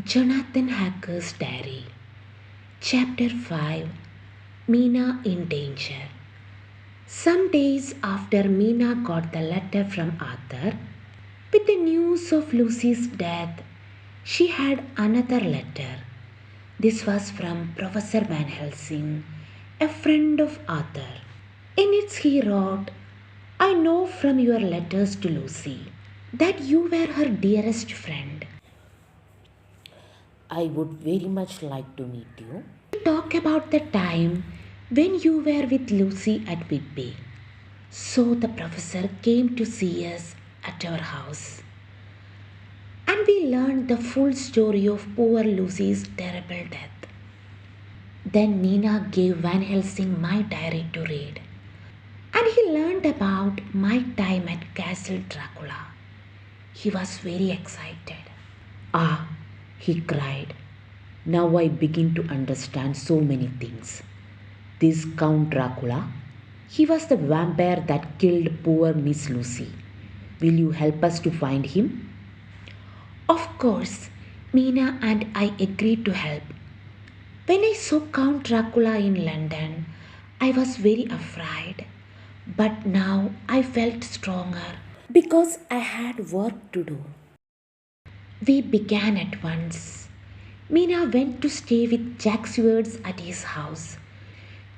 Jonathan Hacker's Diary, Chapter 5, Mina in Danger. Some days after Mina got the letter from Arthur with the news of Lucy's death, she had another letter. This was from Professor Van Helsing, a friend of Arthur. In it, he wrote, I know from your letters to Lucy that you were her dearest friend. I would very much like to meet you. Talk about the time when you were with Lucy at Whitby. So the professor came to see us at our house. And we learned the full story of poor Lucy's terrible death. Then Nina gave Van Helsing my diary to read. And he learned about my time at Castle Dracula. He was very excited. Ah, he cried. Now I begin to understand so many things. This Count Dracula, he was the vampire that killed poor Miss Lucy. Will you help us to find him? Of course, Mina and I agreed to help. When I saw Count Dracula in London, I was very afraid. But now I felt stronger because I had work to do. We began at once. Mina went to stay with Jack Seward's at his house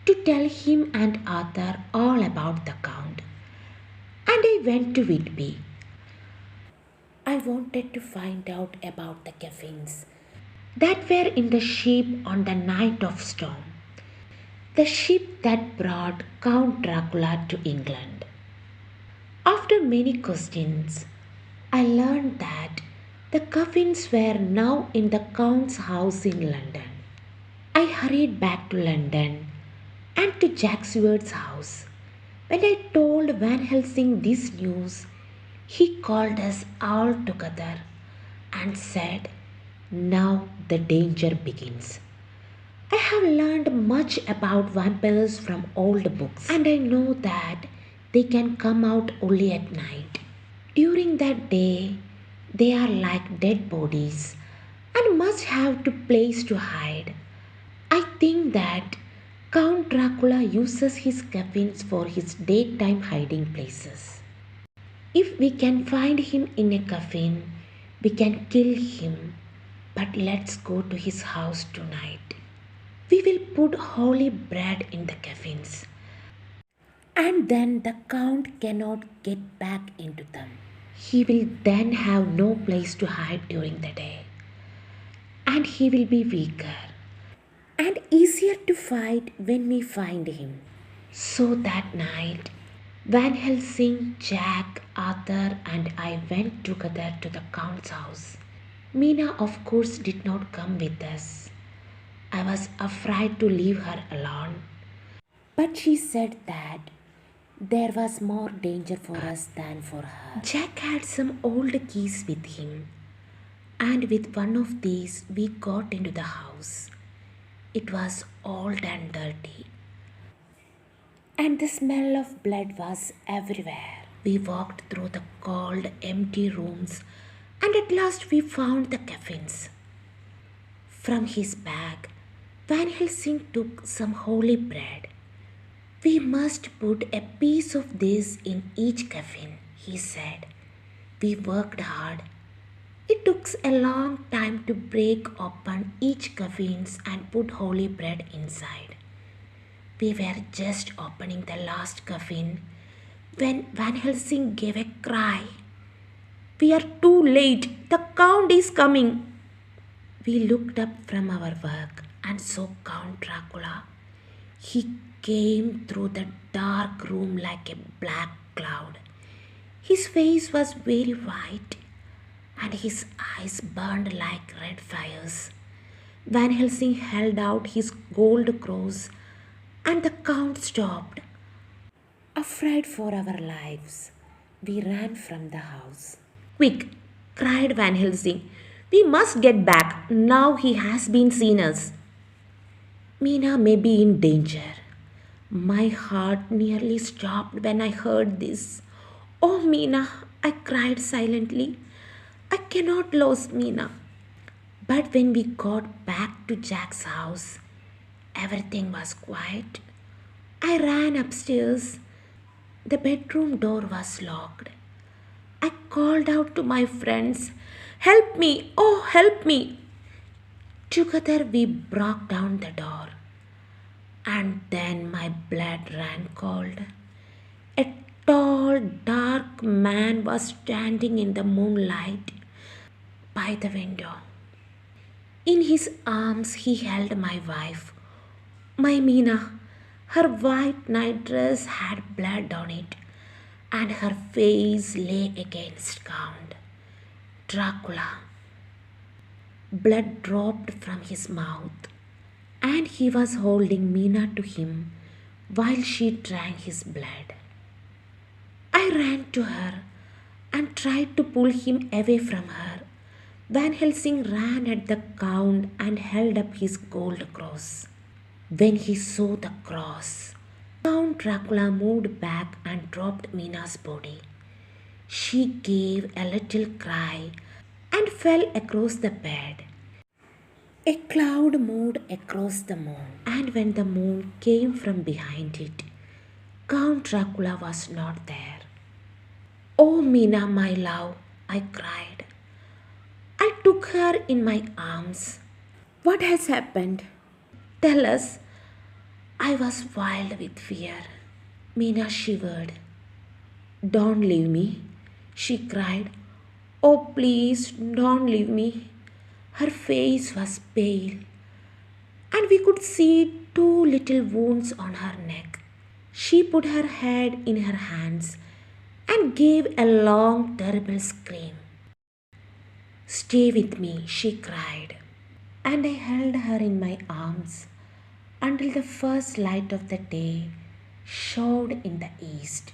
to tell him and Arthur all about the Count. And I went to Whitby. I wanted to find out about the coffins that were in the ship on the night of storm, the ship that brought Count Dracula to England. After many questions, I learned that the coffins were now in the Count's house in London. I hurried back to London and to Jack Seward's house. When I told Van Helsing this news, he called us all together and said, Now the danger begins. I have learned much about vampires from old books, and I know that they can come out only at night. During that day, they are like dead bodies and must have a place to hide. I think that Count Dracula uses his coffins for his daytime hiding places. If we can find him in a coffin, we can kill him. But let's go to his house tonight. We will put holy bread in the coffins, and then the Count cannot get back into them. He will then have no place to hide during the day, and he will be weaker and easier to fight when we find him. So that night, Van Helsing, Jack, Arthur, and I went together to the Count's house. Mina, of course, did not come with us. I was afraid to leave her alone. But she said that there was more danger for us than for her. Jack had some old keys with him, and with one of these we got into the house. It was old and dirty, and the smell of blood was everywhere. We walked through the cold, empty rooms, and at last we found the coffins. From his bag, Van Helsing took some holy bread. We must put a piece of this in each coffin, he said. We worked hard. It took a long time to break open each coffins and put holy bread inside. We were just opening the last coffin when Van Helsing gave a cry. We are too late. The Count is coming. We looked up from our work and saw Count Dracula. He came through the dark room like a black cloud. His face was very white and his eyes burned like red fires. Van Helsing held out his gold cross and the Count stopped. Afraid for our lives, we ran from the house. Quick, cried Van Helsing. We must get back. Now he has been seen us. Mina may be in danger. My heart nearly stopped when I heard this. Oh, Mina, I cried silently. I cannot lose Mina. But when we got back to Jack's house, everything was quiet. I ran upstairs. The bedroom door was locked. I called out to my friends, "Help me! Oh, help me!" Together we broke down the door. And then my blood ran cold. A tall, dark man was standing in the moonlight by the window. In his arms, he held my wife, my Mina. Her white night dress had blood on it, and her face lay against Count Dracula. Blood dropped from his mouth, and he was holding Mina to him while she drank his blood. I ran to her and tried to pull him away from her. Van Helsing ran at the Count and held up his gold cross. When he saw the cross, Count Dracula moved back and dropped Mina's body. She gave a little cry and fell across the bed. A cloud moved across the moon, and when the moon came from behind it, Count Dracula was not there. "Oh, Mina, my love," I cried. I took her in my arms. "What has happened? Tell us." I was wild with fear. Mina shivered. "Don't leave me," she cried. "Oh, please, don't leave me." Her face was pale, and we could see two little wounds on her neck. She put her head in her hands and gave a long, terrible scream. "Stay with me," she cried, and I held her in my arms until the first light of the day showed in the east.